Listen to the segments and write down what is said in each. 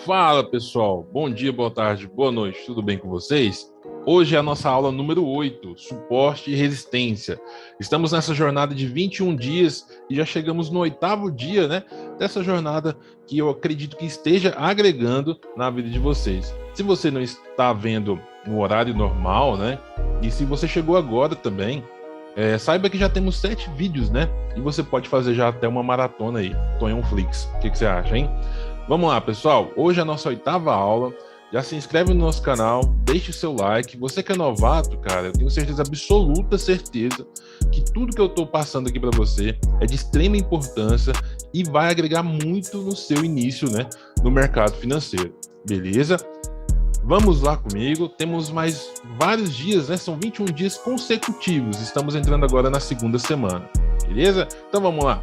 Fala pessoal, bom dia, boa tarde, boa noite, tudo bem com vocês? Hoje é a nossa aula número 8, suporte e resistência. Estamos nessa jornada de 21 dias e já chegamos no 8º dia, né, dessa jornada que eu acredito que esteja agregando na vida de vocês. Se você não está vendo no horário normal, né, e se você chegou agora também, saiba que já temos 7 vídeos, né, e você pode fazer já até uma maratona aí, Tonhão Flix. O que você acha, hein? Vamos lá, pessoal. Hoje é a nossa 8ª aula. Já se inscreve no nosso canal, deixe o seu like. Você que é novato, cara, eu tenho certeza, absoluta certeza, que tudo que eu estou passando aqui para você é de extrema importância e vai agregar muito no seu início, né, no mercado financeiro. Beleza? Vamos lá comigo. Temos mais vários dias, né? São 21 dias consecutivos. Estamos entrando agora na segunda semana. Beleza? Então vamos lá.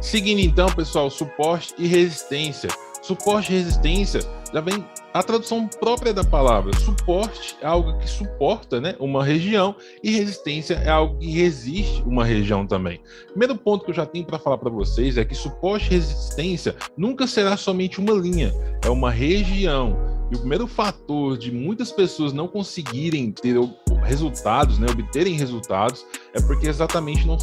Seguindo então, pessoal, suporte e resistência. Suporte e resistência já vem a tradução própria da palavra. Suporte é algo que suporta, né, uma região, e resistência é algo que resiste uma região também. Primeiro ponto que eu já tenho para falar para vocês é que suporte e resistência nunca será somente uma linha, é uma região. E o primeiro fator de muitas pessoas não conseguirem ter resultados, né, obterem resultados, é porque exatamente não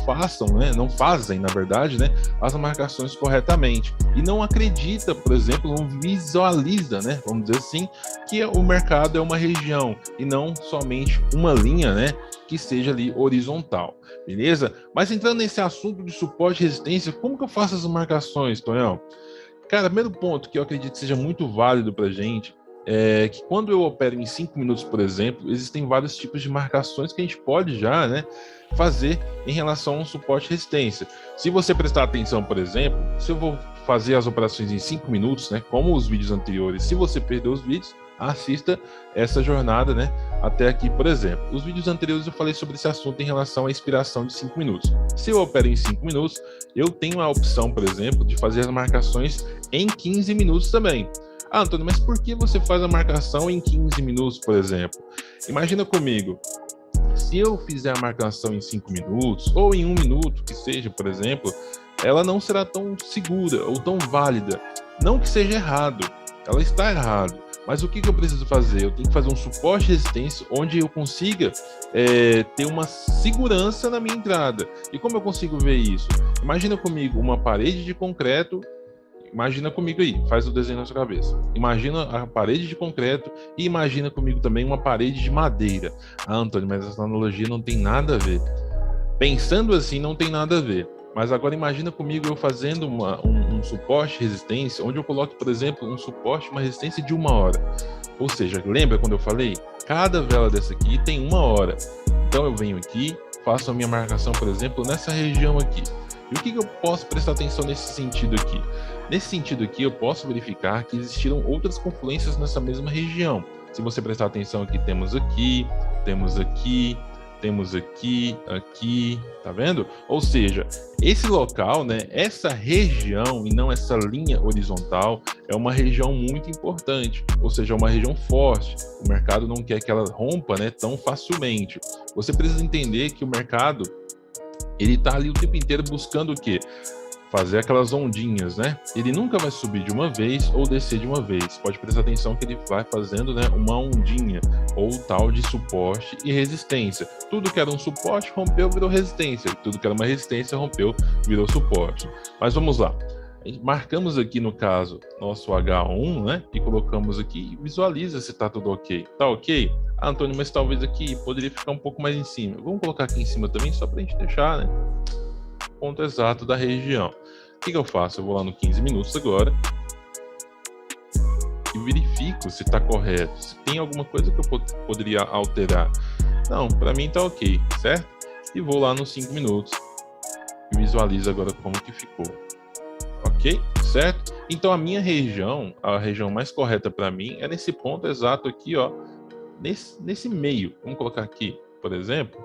fazem, na verdade, né, as marcações corretamente. E não acredita, por exemplo, não visualiza, né, vamos dizer assim, que o mercado é uma região e não somente uma linha, né, que seja ali horizontal, beleza? Mas entrando nesse assunto de suporte e resistência, como que eu faço as marcações, Tonhão? Cara, primeiro ponto que eu acredito que seja muito válido pra gente é que quando eu opero em 5 minutos, por exemplo, existem vários tipos de marcações que a gente pode já, né, fazer em relação a um suporte e resistência. Se você prestar atenção, por exemplo, se eu vou fazer as operações em 5 minutos, né, como os vídeos anteriores, se você perdeu os vídeos, assista essa jornada, né, até aqui, por exemplo. Os vídeos anteriores eu falei sobre esse assunto em relação à expiração de 5 minutos. Se eu opero em 5 minutos, eu tenho a opção, por exemplo, de fazer as marcações em 15 minutos também. Ah, Antônio, mas por que você faz a marcação em 15 minutos, por exemplo? Imagina comigo, se eu fizer a marcação em 5 minutos, ou em 1 minuto, que seja, por exemplo, ela não será tão segura ou tão válida. Não que seja errado, ela está errado. Mas o que eu preciso fazer? Eu tenho que fazer um suporte de resistência onde eu consiga ter uma segurança na minha entrada. E como eu consigo ver isso? Imagina comigo uma parede de concreto. Imagina comigo aí, faz o desenho na sua cabeça. Imagina a parede de concreto e imagina comigo também uma parede de madeira. Ah, Antônio, mas essa analogia não tem nada a ver. Pensando assim, não tem nada a ver. Mas agora imagina comigo eu fazendo um suporte de resistência, onde eu coloco, por exemplo, um suporte, uma resistência de 1 hora. Ou seja, lembra quando eu falei? Cada vela dessa aqui tem 1 hora. Então eu venho aqui, faço a minha marcação, por exemplo, nessa região aqui. E o que eu posso prestar atenção nesse sentido aqui? Nesse sentido aqui, eu posso verificar que existiram outras confluências nessa mesma região. Se você prestar atenção aqui, temos aqui, temos aqui, temos aqui, aqui, tá vendo? Ou seja, esse local, né, essa região e não essa linha horizontal é uma região muito importante, ou seja, é uma região forte. O mercado não quer que ela rompa, né, tão facilmente. Você precisa entender que o mercado, ele tá ali o tempo inteiro buscando o quê? Fazer aquelas ondinhas, né? Ele nunca vai subir de uma vez ou descer de uma vez. Pode prestar atenção que ele vai fazendo, né, uma ondinha, ou tal de suporte e resistência. Tudo que era um suporte rompeu, virou resistência. Tudo que era uma resistência rompeu, virou suporte. Mas vamos lá. Marcamos aqui, no caso, nosso H1, né? E colocamos aqui e visualiza se tá tudo ok. Tá ok? Ah, Antônio, mas talvez aqui poderia ficar um pouco mais em cima. Vamos colocar aqui em cima também, só pra gente deixar, né, ponto exato da região. O que eu faço? Eu vou lá no 15 minutos agora e verifico se está correto, se tem alguma coisa que eu poderia alterar. Não, para mim tá ok, certo? E vou lá nos 5 minutos e visualizo agora como que ficou. Ok? Certo? Então a minha região, a região mais correta para mim é nesse ponto exato aqui, ó, nesse meio. Vamos colocar aqui, por exemplo.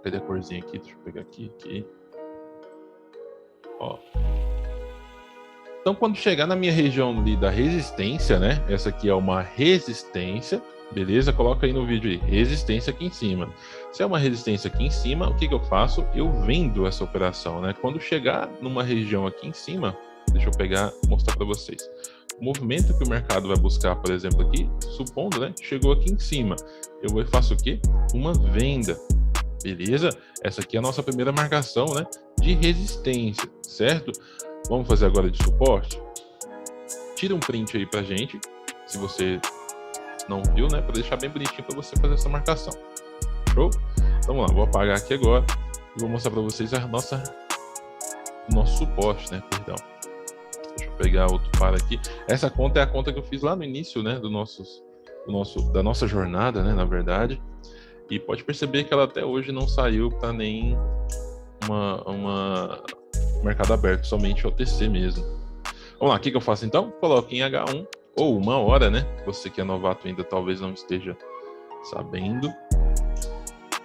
Cadê a corzinha aqui? Deixa eu pegar aqui. Ó. Então, quando chegar na minha região ali da resistência, né? Essa aqui é uma resistência. Beleza? Coloca aí no vídeo aí, resistência aqui em cima. Se é uma resistência aqui em cima, o que que eu faço? Eu vendo essa operação, né? Quando chegar numa região aqui em cima, deixa eu pegar e mostrar para vocês. O movimento que o mercado vai buscar, por exemplo, aqui, supondo, né? Chegou aqui em cima. Eu faço o quê? Uma venda. Beleza? Essa aqui é a nossa primeira marcação, né? De resistência, certo? Vamos fazer agora de suporte? Tira um print aí pra gente, se você não viu, né? Para deixar bem bonitinho para você fazer essa marcação. Show? Então vamos lá, vou apagar aqui agora e vou mostrar para vocês o nosso suporte, né? Perdão. Deixa eu pegar outro par aqui. Essa conta é a conta que eu fiz lá no início, né? Da nossa jornada, né? Na verdade. E pode perceber que ela até hoje não saiu para nem uma mercado aberto, somente OTC mesmo. Vamos lá, o que eu faço então? Coloque em H1 ou 1 hora, né? Você que é novato ainda talvez não esteja sabendo.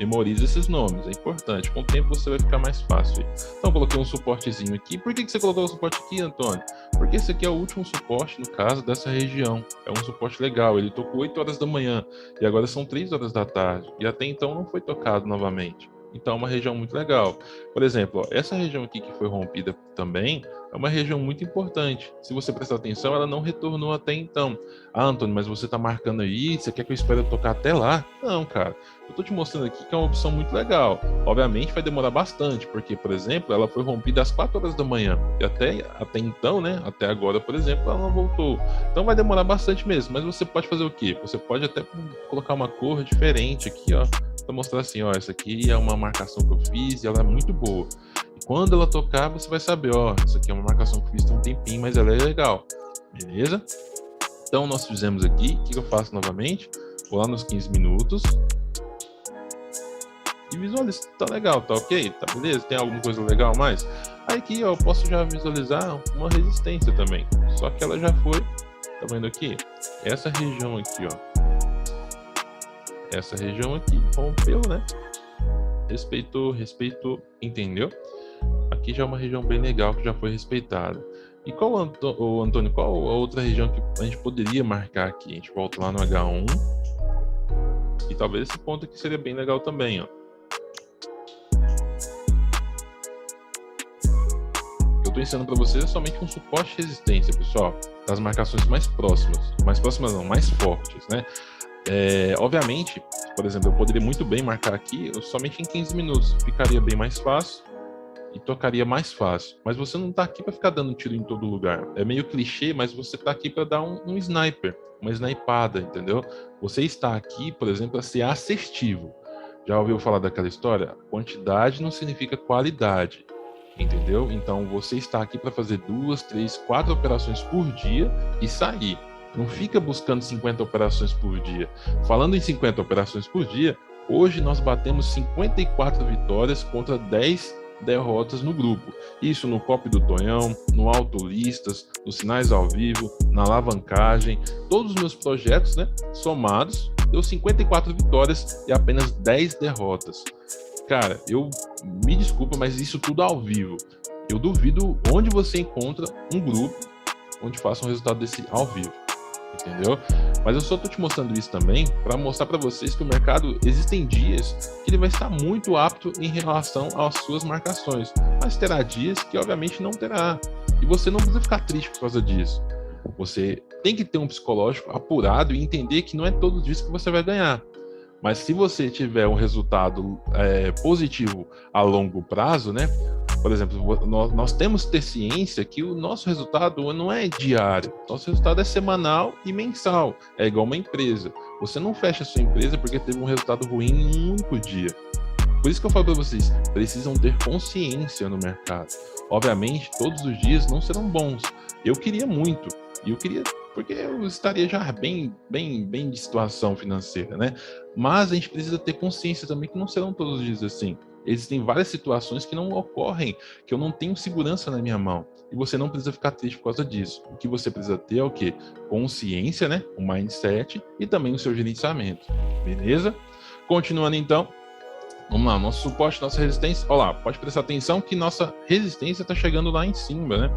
Memorize esses nomes, é importante. Com o tempo você vai ficar mais fácil. Então coloquei um suportezinho aqui. Por que você colocou o suporte aqui, Antônio? Porque esse aqui é o último suporte, no caso, dessa região. É um suporte legal. Ele tocou 8 horas da manhã e agora são 3 horas da tarde. E até então não foi tocado novamente. Então é uma região muito legal. Por exemplo, ó, essa região aqui que foi rompida também é uma região muito importante. Se você prestar atenção, ela não retornou até então. Ah, Antônio, mas você está marcando aí, você quer que eu espere eu tocar até lá? Não, cara. Eu estou te mostrando aqui que é uma opção muito legal. Obviamente vai demorar bastante, porque, por exemplo, ela foi rompida às 4 horas da manhã. E até então, né? Até agora, por exemplo, ela não voltou. Então vai demorar bastante mesmo. Mas você pode fazer o quê? Você pode até colocar uma cor diferente aqui, ó. Para mostrar assim, ó, essa aqui é uma marcação que eu fiz e ela é muito boa. E quando ela tocar, você vai saber, ó, essa aqui é uma marcação que eu fiz tem um tempinho, mas ela é legal. Beleza? Então nós fizemos aqui, o que eu faço novamente? Vou lá nos 15 minutos. E visualiza, tá legal, tá ok? Tá beleza? Tem alguma coisa legal a mais? Aí aqui, ó, eu posso já visualizar uma resistência também. Só que ela já foi, tá vendo aqui? Essa região aqui, ó. Essa região aqui rompeu, né? Respeitou, entendeu? Aqui já é uma região bem legal que já foi respeitada. E qual, Antônio, qual a outra região que a gente poderia marcar aqui? A gente volta lá no H1. E talvez esse ponto aqui seria bem legal também, ó. Eu estou ensinando para vocês somente um suporte de resistência, pessoal. Das marcações mais próximas. Mais próximas não, mais fortes, né? Obviamente, por exemplo, eu poderia muito bem marcar aqui somente em 15 minutos, ficaria bem mais fácil e tocaria mais fácil. Mas você não está aqui para ficar dando tiro em todo lugar. É meio clichê, mas você está aqui para dar um sniper, uma snipada, entendeu? Você está aqui, por exemplo, para ser assertivo. Já ouviu falar daquela história? Quantidade não significa qualidade, entendeu? Então você está aqui para fazer 2, 3, 4 operações por dia e sair. Não fica buscando 50 operações por dia. Falando em 50 operações por dia, hoje nós batemos 54 vitórias contra 10 derrotas no grupo. Isso no copy do Tonhão, no Autolistas, nos sinais ao vivo, na alavancagem. Todos os meus projetos, né, somados, deu 54 vitórias e apenas 10 derrotas. Cara, eu me desculpa, mas isso tudo ao vivo. Eu duvido onde você encontra um grupo onde faça um resultado desse ao vivo. Entendeu? Mas eu só tô te mostrando isso também para mostrar para vocês que o mercado existem dias que ele vai estar muito apto em relação às suas marcações, mas terá dias que obviamente não terá. E você não precisa ficar triste por causa disso. Você tem que ter um psicológico apurado e entender que não é todos os dias que você vai ganhar. Mas se você tiver um resultado positivo a longo prazo, né? Por exemplo, nós temos que ter ciência que o nosso resultado não é diário. Nosso resultado é semanal e mensal. É igual uma empresa. Você não fecha a sua empresa porque teve um resultado ruim em um único dia. Por isso que eu falo para vocês, precisam ter consciência no mercado. Obviamente, todos os dias não serão bons. Eu queria muito. E eu queria, porque eu estaria já bem de situação financeira, né? Mas a gente precisa ter consciência também que não serão todos os dias assim. Existem várias situações que não ocorrem, que eu não tenho segurança na minha mão. E você não precisa ficar triste por causa disso. O que você precisa ter é o quê? Consciência, né? O mindset e também o seu gerenciamento. Beleza? Continuando então. Vamos lá, nosso suporte, nossa resistência. Olha lá, pode prestar atenção que nossa resistência está chegando lá em cima, né?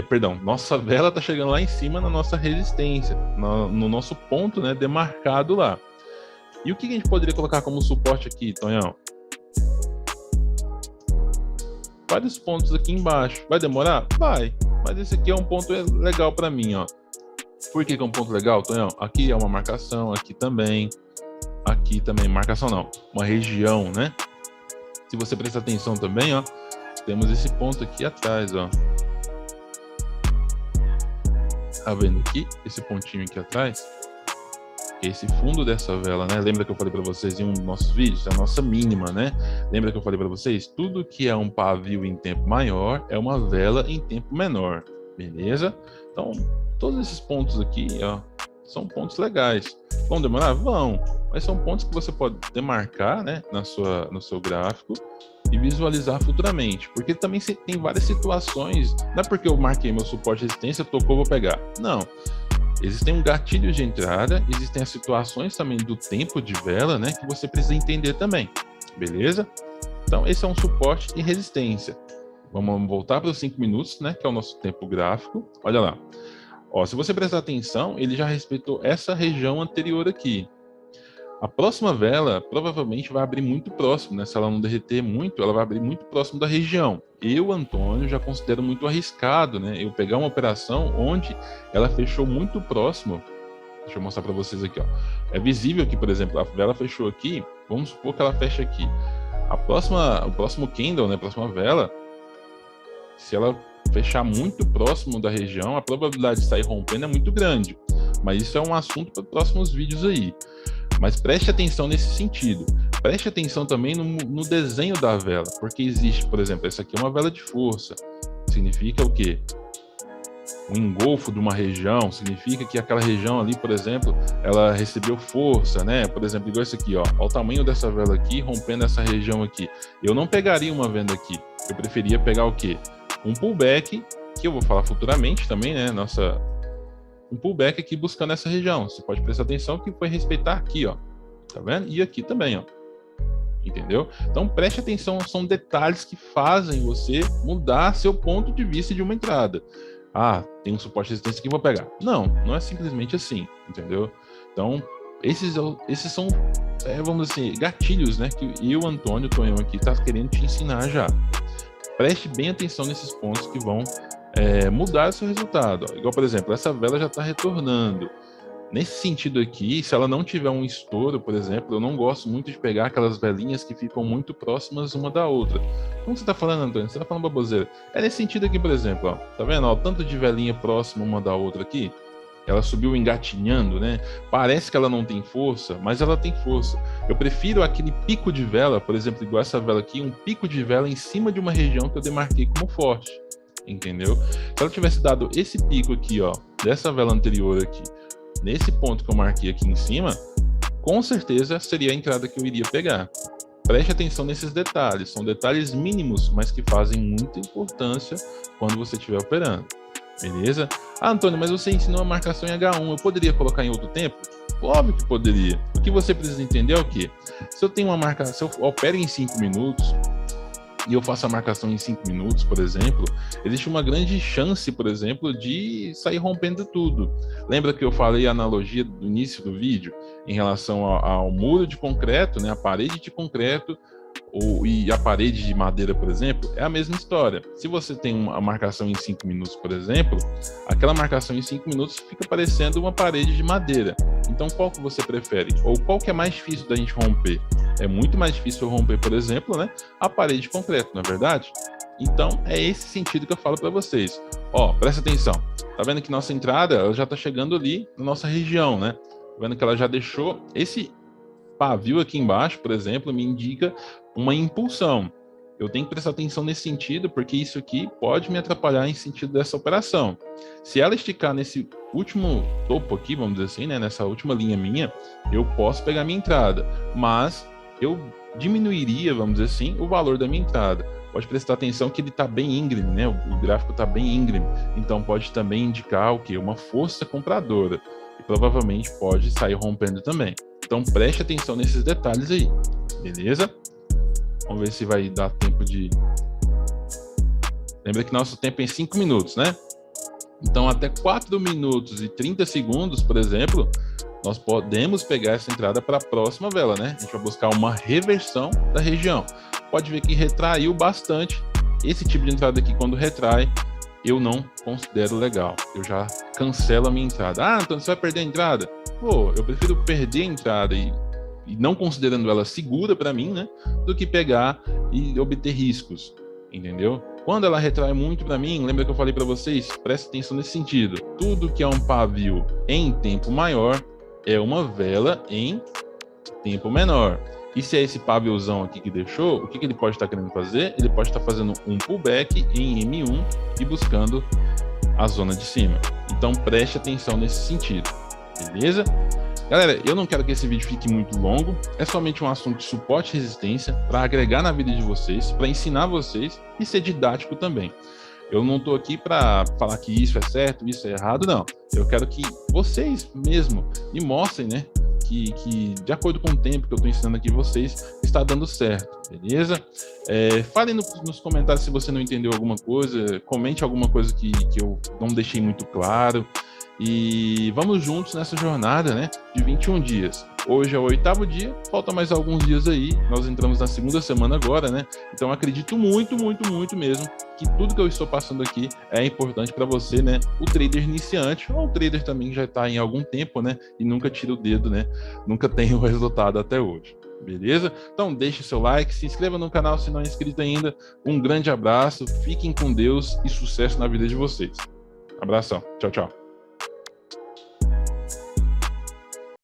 Perdão, nossa vela está chegando lá em cima na nossa resistência, no nosso ponto, né, demarcado lá. E o que a gente poderia colocar como suporte aqui, Tonhão? Vários pontos aqui embaixo. Vai demorar? Vai. Mas esse aqui é um ponto legal para mim, ó. Por que é um ponto legal, Tonhão? Aqui é uma marcação, aqui também, marcação não, uma região, né? Se você prestar atenção também, ó, temos esse ponto aqui atrás, ó. Tá vendo aqui? Esse pontinho aqui atrás? Esse fundo dessa vela, né? Lembra que eu falei para vocês em um dos nossos vídeos? A nossa mínima, né? Lembra que eu falei para vocês? Tudo que é um pavio em tempo maior é uma vela em tempo menor, beleza? Então, todos esses pontos aqui, ó, são pontos legais. Vão demorar? Vão, mas são pontos que você pode demarcar, né, no seu gráfico e visualizar futuramente, porque também tem várias situações. Não é porque eu marquei meu suporte de resistência, tocou, vou pegar. Não. Existem gatilhos de entrada, existem as situações também do tempo de vela, né, que você precisa entender também, beleza? Então, esse é um suporte e resistência. Vamos voltar para os 5 minutos, né, que é o nosso tempo gráfico. Olha lá. Ó, se você prestar atenção, ele já respeitou essa região anterior aqui. A próxima vela provavelmente vai abrir muito próximo, né? Se ela não derreter muito, ela vai abrir muito próximo da região. Eu, Antônio, já considero muito arriscado, né? Eu pegar uma operação onde ela fechou muito próximo. Deixa eu mostrar para vocês aqui, ó. É visível que, por exemplo, a vela fechou aqui. Vamos supor que ela feche aqui. O próximo candle, né? A próxima vela, se ela fechar muito próximo da região, a probabilidade de sair rompendo é muito grande. Mas isso é um assunto para próximos vídeos aí. Mas preste atenção nesse sentido. Preste atenção também no desenho da vela, porque existe, por exemplo, essa aqui é uma vela de força. Significa o quê? Um engolfo de uma região, significa que aquela região ali, por exemplo, ela recebeu força, né? Por exemplo, igual esse aqui, ó. Olha o tamanho dessa vela aqui, rompendo essa região aqui. Eu não pegaria uma venda aqui. Eu preferia pegar o quê? Um pullback, que eu vou falar futuramente também, né? Um pullback aqui buscando essa região. Você pode prestar atenção que foi respeitar aqui, ó. Tá vendo? E aqui também, ó. Entendeu? Então preste atenção, são detalhes que fazem você mudar seu ponto de vista de uma entrada. Ah, tem um suporte de resistência que eu vou pegar. Não, não é simplesmente assim, entendeu? Então, esses são, vamos dizer assim, gatilhos, né? Que eu, Antônio, Tonhão aqui, tá querendo te ensinar já. Preste bem atenção nesses pontos que vão mudar o seu resultado. Igual, por exemplo, essa vela já está retornando. Nesse sentido aqui, se ela não tiver um estouro, por exemplo, eu não gosto muito de pegar aquelas velinhas que ficam muito próximas uma da outra. Como você está falando, Antônio? Você está falando baboseira. É nesse sentido aqui, por exemplo, ó. Tá vendo? Ó, o tanto de velinha próxima uma da outra aqui. Ela subiu engatinhando, né? Parece que ela não tem força, mas ela tem força. Eu prefiro aquele pico de vela, por exemplo, igual essa vela aqui, um pico de vela em cima de uma região que eu demarquei como forte. Entendeu? Se ela tivesse dado esse pico aqui, ó, dessa vela anterior aqui, nesse ponto que eu marquei aqui em cima, com certeza seria a entrada que eu iria pegar. Preste atenção nesses detalhes, são detalhes mínimos, mas que fazem muita importância quando você estiver operando. Beleza? Ah, Antônio, mas você ensinou a marcação em H1, eu poderia colocar em outro tempo? Óbvio que poderia. O que você precisa entender é o quê? Se eu tenho uma marcação, se eu opero em 5 minutos, e eu faço a marcação em 5 minutos, por exemplo, existe uma grande chance, por exemplo, de sair rompendo tudo. Lembra que eu falei a analogia do início do vídeo em relação ao muro de concreto, né, a parede de concreto e a parede de madeira, por exemplo? É a mesma história. Se você tem uma marcação em 5 minutos, por exemplo, aquela marcação em 5 minutos fica parecendo uma parede de madeira. Então, qual que você prefere? Ou qual que é mais difícil da gente romper? É muito mais difícil eu romper, por exemplo, né, a parede de concreto, não é verdade? Então, é esse sentido que eu falo para vocês. Ó, presta atenção. Tá vendo que nossa entrada ela já tá chegando ali na nossa região, né? Tá vendo que ela já deixou esse pavio aqui embaixo, por exemplo, me indica uma impulsão. Eu tenho que prestar atenção nesse sentido, porque isso aqui pode me atrapalhar em sentido dessa operação. Se ela esticar nesse último topo aqui, vamos dizer assim, né, nessa última linha minha, eu posso pegar minha entrada, mas eu diminuiria, vamos dizer assim, o valor da minha entrada. Pode prestar atenção que ele está bem íngreme, né? O gráfico está bem íngreme, então pode também indicar o quê? Uma força compradora, e provavelmente pode sair rompendo também. Então preste atenção nesses detalhes aí, beleza? Vamos ver se vai dar tempo de... Lembra que nosso tempo é em 5 minutos, né? Então, até 4 minutos e 30 segundos, por exemplo, nós podemos pegar essa entrada para a próxima vela, né? A gente vai buscar uma reversão da região. Pode ver que retraiu bastante. Esse tipo de entrada aqui, quando retrai, eu não considero legal. Eu já cancelo a minha entrada. Ah, então você vai perder a entrada? Pô, eu prefiro perder a entrada e não considerando ela segura para mim, né? Do que pegar e obter riscos, entendeu? Quando ela retrai muito para mim, lembra que eu falei para vocês? Presta atenção nesse sentido. Tudo que é um pavio em tempo maior é uma vela em tempo menor. E se é esse paviozão aqui que deixou, o que ele pode estar querendo fazer? Ele pode estar fazendo um pullback em M1 e buscando a zona de cima. Então preste atenção nesse sentido, beleza? Galera, eu não quero que esse vídeo fique muito longo, é somente um assunto de suporte e resistência para agregar na vida de vocês, para ensinar vocês e ser didático também. Eu não estou aqui para falar que isso é certo, isso é errado, não. Eu quero que vocês mesmo me mostrem, né, que de acordo com o tempo que eu estou ensinando aqui vocês, está dando certo, beleza? Falem nos comentários se você não entendeu alguma coisa, comente alguma coisa que eu não deixei muito claro. E vamos juntos nessa jornada, né, de 21 dias. Hoje é o 8º dia, falta mais alguns dias aí, nós entramos na segunda semana agora, né? Então acredito muito mesmo que tudo que eu estou passando aqui é importante para você, né? O trader iniciante ou o trader também que já está em algum tempo, né? E nunca tira o dedo, né? Nunca tem o resultado até hoje. Beleza? Então deixe seu like, se inscreva no canal se não é inscrito ainda. Um grande abraço, fiquem com Deus e sucesso na vida de vocês. Abração, tchau, tchau.